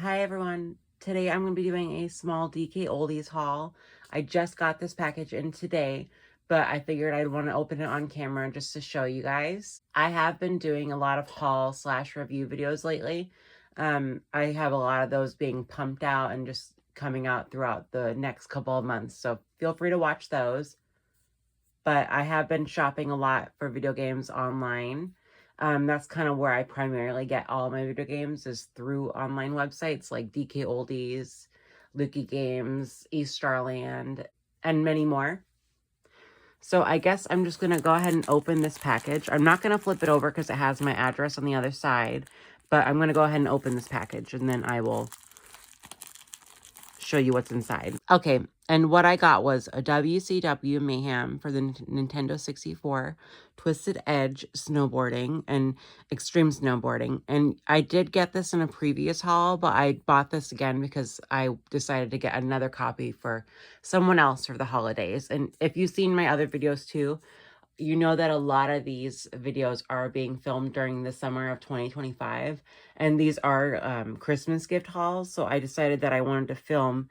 Hi everyone. Today I'm going to be doing a small DK Oldies haul. I just got this package in today, but I figured I'd want to open it on camera just to show you guys. I have been doing a lot of haul / review videos lately. I have a lot of those being pumped out and just coming out throughout the next couple of months, so feel free to watch those. But I have been shopping a lot for video games online. That's kind of where I primarily get all my video games, is through online websites like DK Oldies, Lukey Games, Easterland, and many more. So I guess I'm just going to go ahead and open this package. I'm not going to flip it over because it has my address on the other side, but I'm going to go ahead and open this package and then I will show you what's inside. Okay, and what I got was a WCW Mayhem for the Nintendo 64, Twisted Edge Snowboarding, and Extreme Snowboarding. And I did get this in a previous haul, but I bought this again because I decided to get another copy for someone else for the holidays. And if you've seen my other videos too, you know that a lot of these videos are being filmed during the summer of 2025, and these are Christmas gift hauls. So I decided that I wanted to film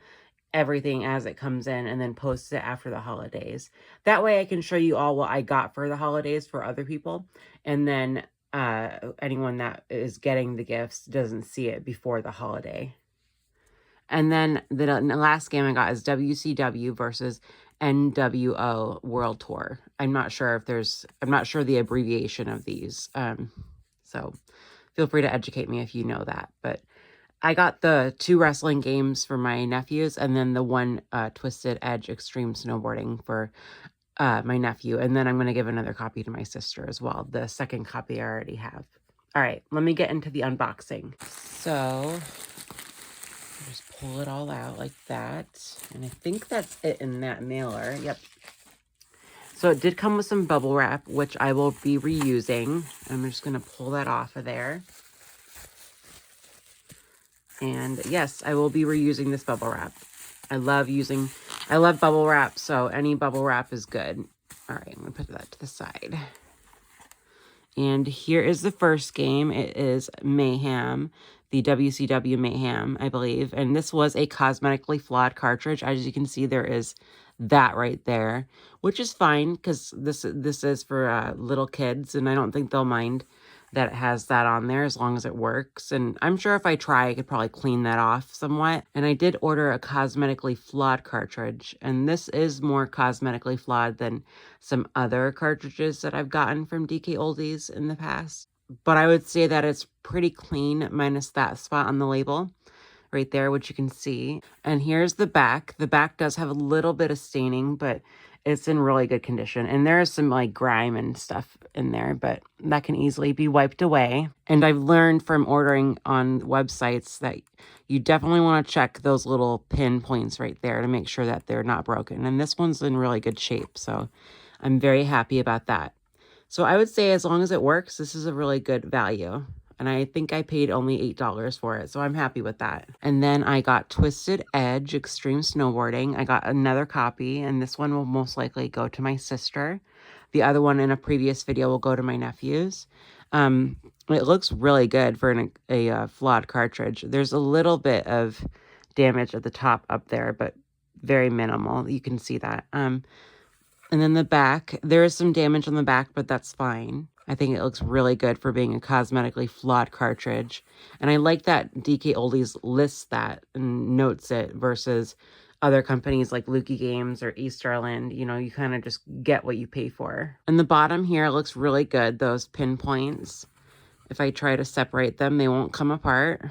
everything as it comes in and then post it after the holidays. That way I can show you all what I got for the holidays for other people, and then anyone that is getting the gifts doesn't see it before the holiday. And then the last game I got is WCW versus NWO World Tour. I'm not sure the abbreviation of these. So feel free to educate me if you know that. But I got the 2 wrestling games for my nephews, and then the 1 Twisted Edge Extreme Snowboarding for my nephew. And then I'm going to give another copy to my sister as well. The second copy I already have. All right, let me get into the unboxing. So just pull it all out like that. And I think that's it in that mailer. Yep. So it did come with some bubble wrap, which I will be reusing. I'm just going to pull that off of there. And yes, I will be reusing this bubble wrap. I love bubble wrap, so any bubble wrap is good. All right, I'm going to put that to the side. And here is the first game. It is Mayhem, the WCW Mayhem, I believe. And this was a cosmetically flawed cartridge. As you can see, there is that right there, which is fine because this is for little kids, and I don't think they'll mind that it has that on there as long as it works. And I'm sure if I try, I could probably clean that off somewhat. And I did order a cosmetically flawed cartridge, and this is more cosmetically flawed than some other cartridges that I've gotten from DK Oldies in the past. But I would say that it's pretty clean, minus that spot on the label right there, which you can see. And here's the back. The back does have a little bit of staining, but it's in really good condition. And there is some like grime and stuff in there, but that can easily be wiped away. And I've learned from ordering on websites that you definitely want to check those little pin points right there to make sure that they're not broken. And this one's in really good shape, so I'm very happy about that. So I would say as long as it works, this is a really good value. And I think I paid only $8 for it, so I'm happy with that. And then I got Twisted Edge Extreme Snowboarding. I got another copy, and this one will most likely go to my sister. The other one in a previous video will go to my nephews. It looks really good for a flawed cartridge. There's a little bit of damage at the top up there, but very minimal. You can see that. And then the back, there is some damage on the back, but that's fine. I think it looks really good for being a cosmetically flawed cartridge. And I like that DK Oldies lists that and notes it versus other companies like Lukey Games or Easterland. You know, you kind of just get what you pay for. And the bottom here looks really good, those pinpoints. If I try to separate them, they won't come apart.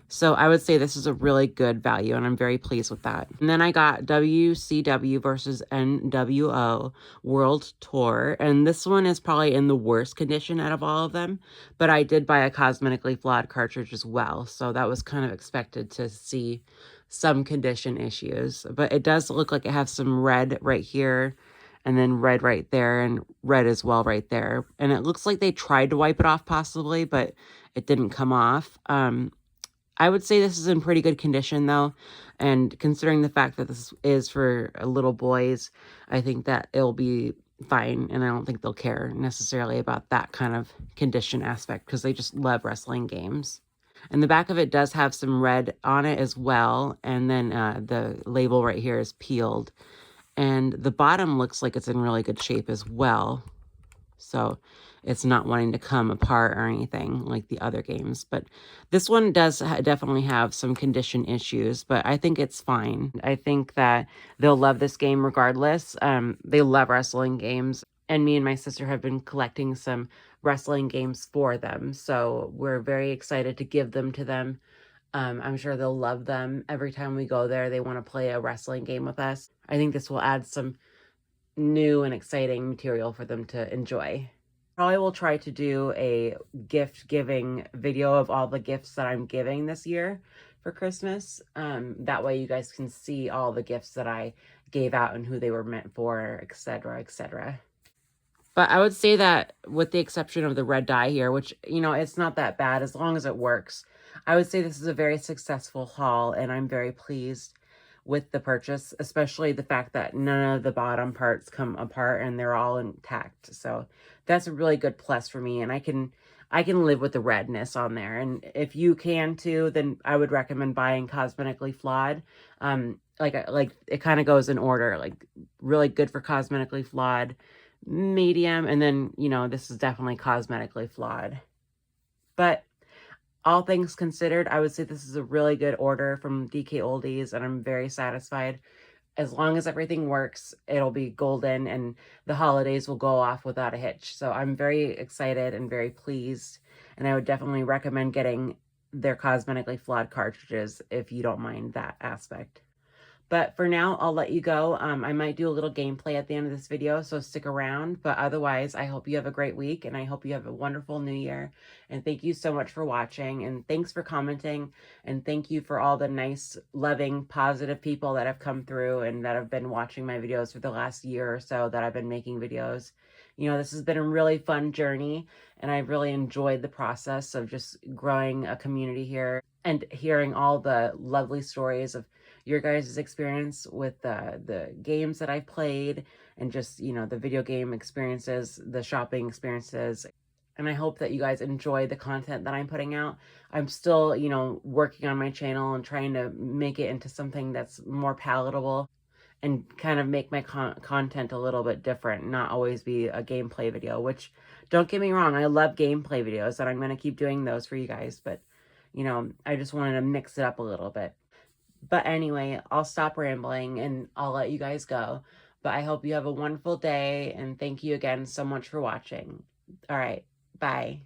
So I would say this is a really good value, and I'm very pleased with that. And then I got WCW versus NWO World Tour, and this one is probably in the worst condition out of all of them, but I did buy a cosmetically flawed cartridge as well, so that was kind of expected to see some condition issues. But it does look like it has some red right here, and then red right there, and red as well right there. And it looks like they tried to wipe it off possibly, but it didn't come off. I would say this is in pretty good condition though, and considering the fact that this is for little boys, I think that it'll be fine. And I don't think they'll care necessarily about that kind of condition aspect because they just love wrestling games. And the back of it does have some red on it as well. And then the label right here is peeled. And the bottom looks like it's in really good shape as well. So it's not wanting to come apart or anything like the other games. But this one does definitely have some condition issues, but I think it's fine. I think that they'll love this game regardless. They love wrestling games. And me and my sister have been collecting some wrestling games for them. So we're very excited to give them to them. I'm sure they'll love them. Every time we go there, they want to play a wrestling game with us. I think this will add some new and exciting material for them to enjoy. Probably will try to do a gift giving video of all the gifts that I'm giving this year for Christmas. That way you guys can see all the gifts that I gave out and who they were meant for, etc., etc. But I would say that with the exception of the red dye here, which, you know, it's not that bad as long as it works, I would say this is a very successful haul and I'm very pleased with the purchase, especially the fact that none of the bottom parts come apart and they're all intact. So that's a really good plus for me, and I can live with the redness on there. And if you can too, then I would recommend buying Cosmetically Flawed. Like it kind of goes in order, like really good for Cosmetically Flawed, medium, and then, you know, this is definitely Cosmetically Flawed. But all things considered, I would say this is a really good order from DK Oldies, and I'm very satisfied. As long as everything works, it'll be golden, and the holidays will go off without a hitch. So I'm very excited and very pleased, and I would definitely recommend getting their Cosmetically Flawed cartridges if you don't mind that aspect. But for now, I'll let you go. I might do a little gameplay at the end of this video, so stick around. But otherwise, I hope you have a great week, and I hope you have a wonderful new year. And thank you so much for watching, and thanks for commenting, and thank you for all the nice, loving, positive people that have come through and that have been watching my videos for the last year or so that I've been making videos. You know, this has been a really fun journey, and I've really enjoyed the process of just growing a community here and hearing all the lovely stories of your guys' experience with the games that I've played and just, you know, the video game experiences, the shopping experiences. And I hope that you guys enjoy the content that I'm putting out. I'm still, you know, working on my channel and trying to make it into something that's more palatable and kind of make my content a little bit different, not always be a gameplay video, which, don't get me wrong, I love gameplay videos and I'm going to keep doing those for you guys, but, you know, I just wanted to mix it up a little bit. But anyway, I'll stop rambling and I'll let you guys go. But I hope you have a wonderful day, and thank you again so much for watching. All right, bye.